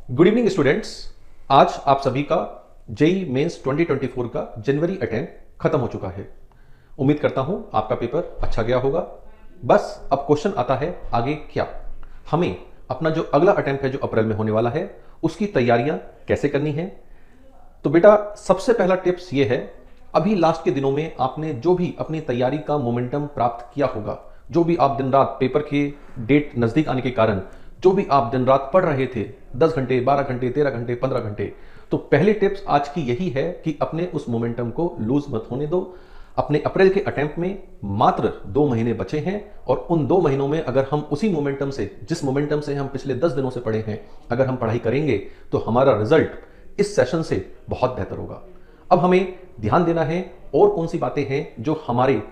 Good evening students. आज आप सभी का जेई मेंस 2024 का जनवरी अटेम्प्ट खत्म हो चुका है। उम्मीद करता हूं आपका पेपर अच्छा गया होगा। बस अब क्वेश्चन आता है आगे क्या, हमें अपना जो अगला अटेम्प्ट है जो अप्रैल में होने वाला है उसकी तैयारियां कैसे करनी है। तो बेटा सबसे पहला टिप्स ये है, अभी लास्ट के दिनों में आपने जो भी अपनी तैयारी का मोमेंटम प्राप्त किया होगा, जो भी आप दिन रात पेपर के डेट नजदीक आने के कारण जो भी आप दिन रात पढ़ रहे थे 10 घंटे 12 घंटे 13 घंटे 15 घंटे, तो पहली टिप्स आज की यही है कि अपने उस मोमेंटम को लूज मत होने दो। अपने अप्रैल के अटेम्प्ट में मात्र 2 महीने बचे हैं और उन 2 महीनों में अगर हम उसी मोमेंटम से, जिस मोमेंटम से हम पिछले 10 दिनों से पढ़े हैं, अगर हम पढ़ाई करेंगे तो हमारा रिजल्ट इस सेशन से बहुत बेहतर होगा। अब हमें ध्यान देना है और कौन सी बातें हैं जो हमारे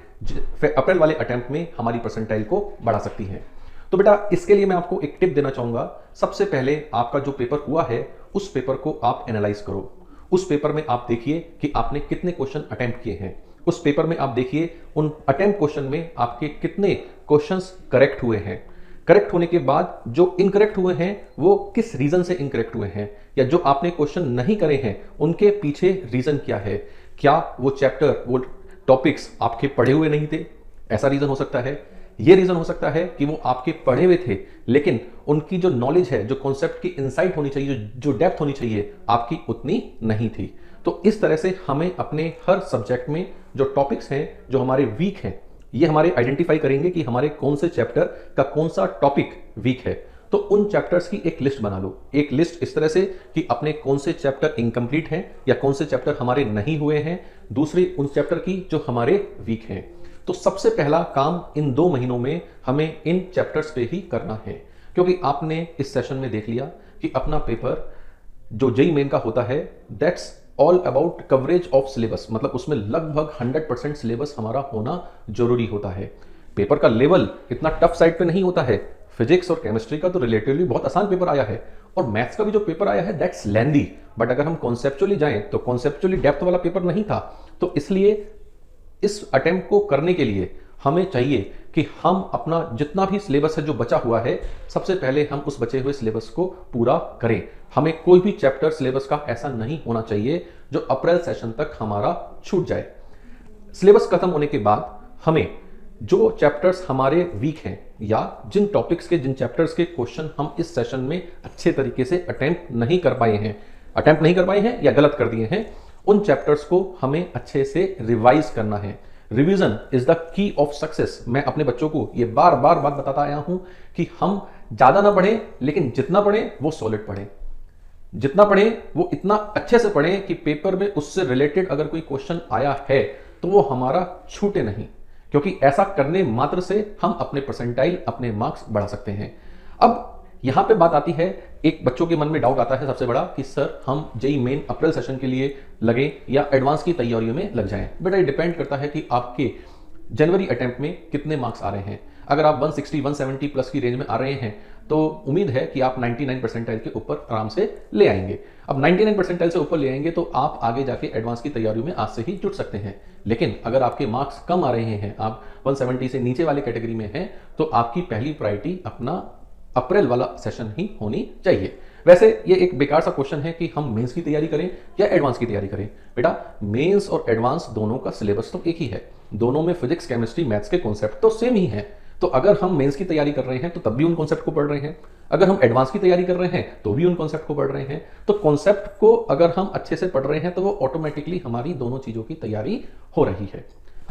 अप्रैल वाले अटेम्प्ट में हमारी परसेंटाइल को बढ़ा सकती हैं। तो बेटा इसके लिए मैं आपको एक टिप देना चाहूंगा। सबसे पहले आपका जो पेपर हुआ है उस पेपर को आप एनालाइज करो। उस पेपर में आप देखिए कि आपने कितने क्वेश्चन अटेम्प्ट किए हैं। उस पेपर में आप देखिए उन अटेम्प्ट क्वेश्चन में आपके कितने क्वेश्चंस करेक्ट हुए हैं। करेक्ट होने के बाद जो इनकरेक्ट हुए हैं वो किस रीजन से इनकरेक्ट हुए हैं, या जो आपने क्वेश्चन नहीं करे हैं उनके पीछे रीजन क्या है। क्या वो चैप्टर, वो टॉपिक्स आपके पढ़े हुए नहीं थे, ऐसा रीजन हो सकता है। ये रीजन हो सकता है कि वो आपके पढ़े हुए थे लेकिन उनकी जो नॉलेज है, जो कॉन्सेप्ट की इंसाइट होनी चाहिए, जो डेप्थ होनी चाहिए, आपकी उतनी नहीं थी। तो इस तरह से हमें अपने हर सब्जेक्ट में जो टॉपिक्स हैं जो हमारे वीक हैं, ये हमारे आइडेंटिफाई करेंगे कि हमारे कौन से चैप्टर का कौन सा टॉपिक वीक है। तो उन चैप्टर्स की एक लिस्ट बना लो। एक लिस्ट इस तरह से कि अपने कौन से चैप्टर इनकम्प्लीट हैं या कौन से चैप्टर हमारे नहीं हुए हैं। दूसरी उन चैप्टर की जो हमारे वीक हैं। तो सबसे पहला काम इन 2 महीनों में हमें इन चैप्टर्स पे ही करना है, क्योंकि आपने इस सेशन में देख लिया कि अपना पेपर जो जेई मेन का होता है that's all about coverage of syllabus, मतलब उसमें लगभग 100% सिलेबस हमारा होना जरूरी होता है। पेपर का लेवल इतना टफ साइड पे नहीं होता है। फिजिक्स और केमिस्ट्री का तो रिलेटिवली बहुत आसान पेपर आया है और मैथ्स का भी जो पेपर आया है दैट्स लेंदी, बट अगर हम कॉन्सेप्चुअली जाएं तो कॉन्सेप्चुअली डेप्थ वाला पेपर नहीं था। तो इसलिए इस अटेम्प्ट को करने के लिए हमें चाहिए कि हम अपना जितना भी सिलेबस है जो बचा हुआ है, सबसे पहले हम उस बचे हुए सिलेबस को पूरा करें। हमें कोई भी चैप्टर सिलेबस का ऐसा नहीं होना चाहिए जो अप्रैल सेशन तक हमारा छूट जाए। सिलेबस खत्म होने के बाद हमें जो चैप्टर्स हमारे वीक हैं या जिन टॉपिक्स के, जिन चैप्टर्स के क्वेश्चन हम इस सेशन में अच्छे तरीके से अटेम्प्ट नहीं कर पाए हैं या गलत कर दिए हैं, उन चैप्टर्स को हमें अच्छे से रिवाइज करना है। Revision is the key of success. मैं अपने बच्चों को ये बार बार बात बताता आया हूं कि हम ज्यादा ना पढ़ें, लेकिन जितना पढ़ें वो सॉलिड पढ़ें। जितना पढ़ें वो इतना अच्छे से पढ़ें कि पेपर में उससे रिलेटेड अगर कोई क्वेश्चन आया है तो वो हमारा छूटे नहीं, क्योंकि ऐसा करने मात्र से हम अपने परसेंटाइल, अपने मार्क्स बढ़ा सकते हैं। अब यहां पे बात आती है, एक बच्चों के मन में डाउट आता है सबसे बड़ा कि सर हम जेई मेन अप्रैल सेशन के लिए लगे या एडवांस की तैयारियों में लग जाएं। बेटा ये डिपेंड करता है कि आपके जनवरी अटेम्प्ट में कितने मार्क्स आ रहे हैं। अगर आप 160 170 प्लस की रेंज में आ रहे हैं तो उम्मीद है कि आप 99 परसेंटाइल के ऊपर आराम से ले आएंगे। अब 99 परसेंटाइल से ऊपर ले आएंगे तो आप आगे जाके एडवांस की तैयारियों में आज से ही जुट सकते हैं। लेकिन अगर आपके मार्क्स कम आ रहे हैं, आप 170 से नीचे वाले कैटेगरी में हैं, तो आपकी पहली प्रायोरिटी अपना अप्रैल वाला सेशन ही होनी चाहिए। वैसे ये एक बेकार सा क्वेश्चन है कि हम मेंस की तैयारी करें या एडवांस की तैयारी करें। बेटा मेंस और एडवांस दोनों का सिलेबस तो एक ही है, दोनों में फिजिक्स केमिस्ट्री मैथ्स के कॉन्सेप्ट तो सेम ही हैं। तो अगर हम मेंस की तैयारी कर रहे हैं तो तब भी उन कॉन्सेप्ट को पढ़ रहे हैं, अगर हम एडवांस की तैयारी कर रहे हैं तो भी उन कॉन्सेप्ट को पढ़ रहे हैं। तो कॉन्सेप्ट को अगर हम अच्छे से पढ़ रहे हैं तो वो ऑटोमेटिकली हमारी दोनों चीजों की तैयारी हो रही है।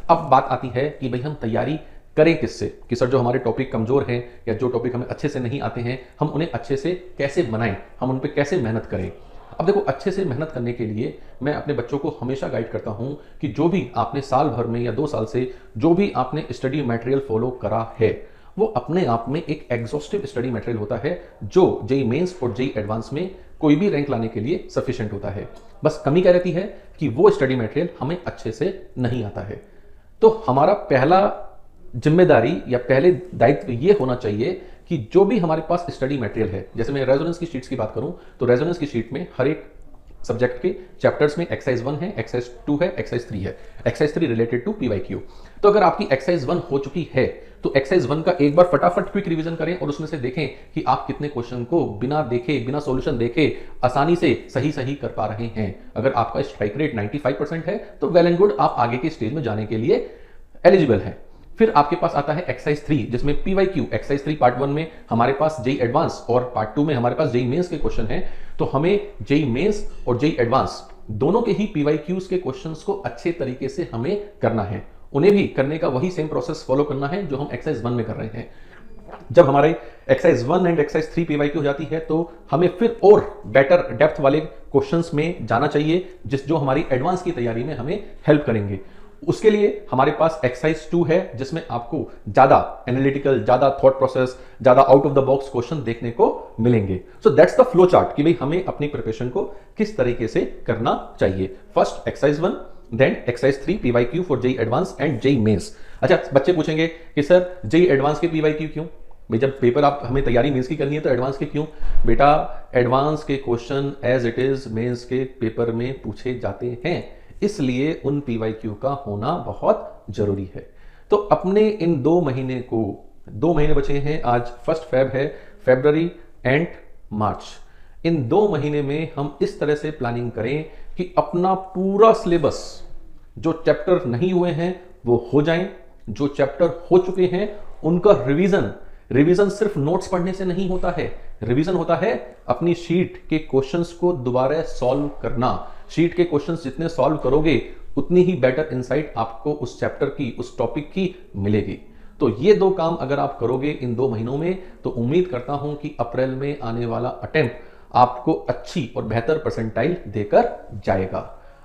अब बात आती है कि भाई हम तैयारी करें किससे, कि सर जो हमारे टॉपिक कमजोर हैं या जो टॉपिक हमें अच्छे से नहीं आते हैं हम उन्हें अच्छे से कैसे बनाएं, हम उन पर कैसे मेहनत करें। अब देखो अच्छे से मेहनत करने के लिए मैं अपने बच्चों को हमेशा गाइड करता हूं कि जो भी आपने साल भर में या 2 साल से जो भी आपने स्टडी मटेरियल फॉलो करा है वो अपने आप में एक एग्जॉस्टिव स्टडी मटेरियल होता है जो जेई मेंस और जेई एडवांस में कोई भी रैंक लाने के लिए सफिशिएंट होता है। बस कमी क्या रहती है कि वो स्टडी मटेरियल हमें अच्छे से नहीं आता है। तो हमारा पहला जिम्मेदारी या पहले दायित्व ये होना चाहिए कि जो भी हमारे पास स्टडी मटेरियल है, जैसे मैं रेजोनेंस की शीट्स की बात करूं तो रेजोनेंस की शीट में हर एक सब्जेक्ट के चैप्टर्स में एक्सरसाइज 1 है, एक्सरसाइज 2 है, एक्सरसाइज 3 है। Exercise 3 related to PYQ. तो अगर आपकी एक्सरसाइज 1 हो चुकी है तो एक्सरसाइज 1 का एक बार फटाफट क्विक रिवीजन करें और उसमें से देखें कि आप कितने क्वेश्चन को बिना देखे, बिना सॉल्यूशन देखे आसानी से सही कर पा रहे हैं। अगर आपका स्ट्राइक रेट 95% है तो वेल एंड गुड, आप आगे के स्टेज में जाने के लिए एलिजिबल है। फिर आपके पास आता है एक्सरसाइज 3, जिसमें पीवाईक्यू। एक्सरसाइज 3 पार्ट 1 में हमारे पास जेई एडवांस और पार्ट 2 में हमारे पास जेई मेंस के क्वेश्चन हैं। तो हमें जेई मेंस और जेई एडवांस दोनों के ही पीवाईक्यूज के क्वेश्चंस को अच्छे तरीके से हमें करना है। उन्हें भी करने का वही सेम प्रोसेस फॉलो करना है जो हम एक्सरसाइज 1 में कर रहे हैं। जब हमारे एक्सरसाइज 1 एंड एक्सरसाइज 3 पीवाईक्यू हो जाती है तो हमें फिर और बेटर डेप्थ वाले क्वेश्चंस में जाना चाहिए, जो हमारी एडवांस की तैयारी में हमें हेल्प करेंगे। उसके लिए हमारे पास एक्सरसाइज 2 है, जिसमें आपको ज्यादा एनालिटिकल, ज्यादा थॉट प्रोसेस, ज्यादा out of the box question देखने को मिलेंगे। So that's the flow chart कि भाई हमें अपनी प्रिपरेशन को किस तरीके से करना चाहिए। First exercise 1, then exercise 3 PYQ for JEE Advanced and JEE Mains. अच्छा, बच्चे पूछेंगे कि सर जेई एडवांस के पीवाईक्यू क्यों? भाई जब पेपर आप हमें तैयारी मेंस की करनी है तो एडवांस के क्यों? बेटा एडवांस के question as it is Mains के पेपर में पूछे जाते हैं, इसलिए उन पीवाईक्यू का होना बहुत जरूरी है। तो अपने इन 2 महीने को, 2 महीने बचे हैं, आज 1 फेब है, फरवरी एंड मार्च, इन 2 महीने में हम इस तरह से प्लानिंग करें कि अपना पूरा सिलेबस, जो चैप्टर नहीं हुए हैं वो हो जाएं, जो चैप्टर हो चुके हैं उनका रिवीजन सिर्फ नोट्स पढ़ने से नहीं होता है। रिवीजन होता है अपनी शीट के क्वेश्चंस को दोबारा सॉल्व करना। शीट के क्वेश्चंस जितने सॉल्व करोगे उतनी ही बेटर इनसाइट आपको उस चैप्टर की, उस टॉपिक की मिलेगी। तो ये 2 काम अगर आप करोगे इन 2 महीनों में तो उम्मीद करता हूं कि अप्रैल में आने वाला अटेम्प्ट आपको अच्छी और बेहतर परसेंटाइल देकर जाएगा।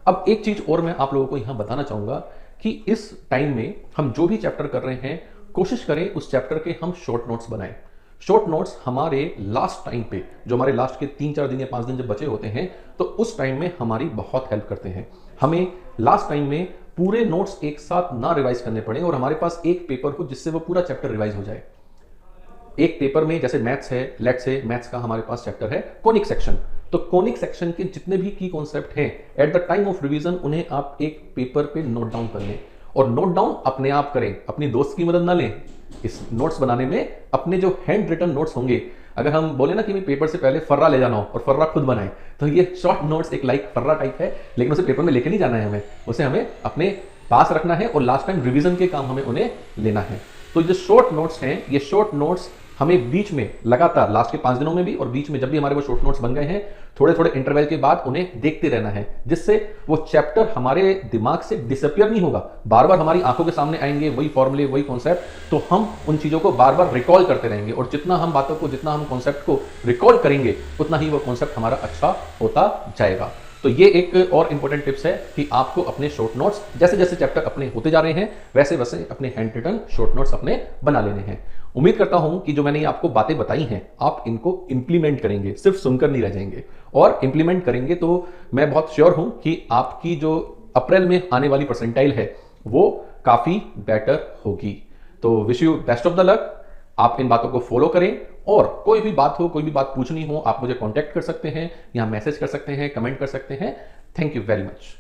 अब एक चीज और मैं आप लोगों को यहां बताना चाहूंगा कि इस टाइम में हम जो भी चैप्टर कर रहे हैं, कोशिश करें उस चैप्टर के हम शॉर्ट नोट्स बनाएं। शॉर्ट नोट्स हमारे लास्ट टाइम पे, जो हमारे लास्ट के 3-4 दिन या 5 दिन जब बचे होते हैं, तो उस टाइम में हमारी बहुत हेल्प करते हैं। हमें लास्ट टाइम में पूरे नोट्स एक साथ ना रिवाइज करने पड़े और हमारे पास एक पेपर हो जिससे वो पूरा चैप्टर रिवाइज हो जाए। एक पेपर में जैसे मैथ्स है, लेट्स से मैथ्स का हमारे पास चैप्टर है कोनिक सेक्शन, तो कोनिक सेक्शन के जितने भी की कॉन्सेप्ट हैं at the time of revision उन्हें आप एक पेपर पे नोट डाउन कर लें। और नोट डाउन अपने आप करें, अपनी दोस्त की मदद ना लें। इस नोट्स बनाने में अपने जो हैंड रिटन नोट्स होंगे, अगर हम बोले ना कि पेपर से पहले फर्रा ले जाना हो और फर्रा खुद बनाए, तो ये शॉर्ट नोट्स एक लाइक फर्रा टाइप है, लेकिन उसे पेपर में लेके नहीं जाना है हमें, उसे हमें अपने पास रखना है और लास्ट टाइम रिवीजन के काम हमें उन्हें लेना है। तो जो शॉर्ट नोट्स हैं, ये शॉर्ट नोट्स हमें बीच में लगातार लास्ट के 5 दिनों में भी और बीच में जब भी हमारे वो शॉर्ट नोट्स बन गए हैं, थोड़े थोड़े इंटरवल के बाद उन्हें देखते रहना है, जिससे वो चैप्टर हमारे दिमाग से डिसअपियर नहीं होगा। बार बार हमारी आंखों के सामने आएंगे वही फॉर्मूले, वही कॉन्सेप्ट, तो हम उन चीजों को बार बार रिकॉल करते रहेंगे और जितना हम बातों को, जितना हम कॉन्सेप्ट को रिकॉल करेंगे उतना ही वो कॉन्सेप्ट हमारा अच्छा होता जाएगा। तो ये एक और इंपॉर्टेंट टिप्स है कि आपको अपने शॉर्ट नोट्स जैसे जैसे चैप्टर अपने होते जा रहे हैं वैसे वैसे अपने हैंड रिटन शॉर्ट नोट्स अपने बना लेने हैं। उम्मीद करता हूं कि जो मैंने आपको बातें बताई हैं आप इनको इंप्लीमेंट करेंगे, सिर्फ सुनकर नहीं रह जाएंगे, और इंप्लीमेंट करेंगे तो मैं बहुत श्योर हूं कि आपकी जो अप्रैल में आने वाली परसेंटाइल है वो काफी बेटर होगी। तो wish you best of the luck. आप इन बातों को फॉलो करें और कोई भी बात हो, कोई भी बात पूछनी हो, आप मुझे कांटेक्ट कर सकते हैं, यहां मैसेज कर सकते हैं, कमेंट कर सकते हैं। Thank you very much.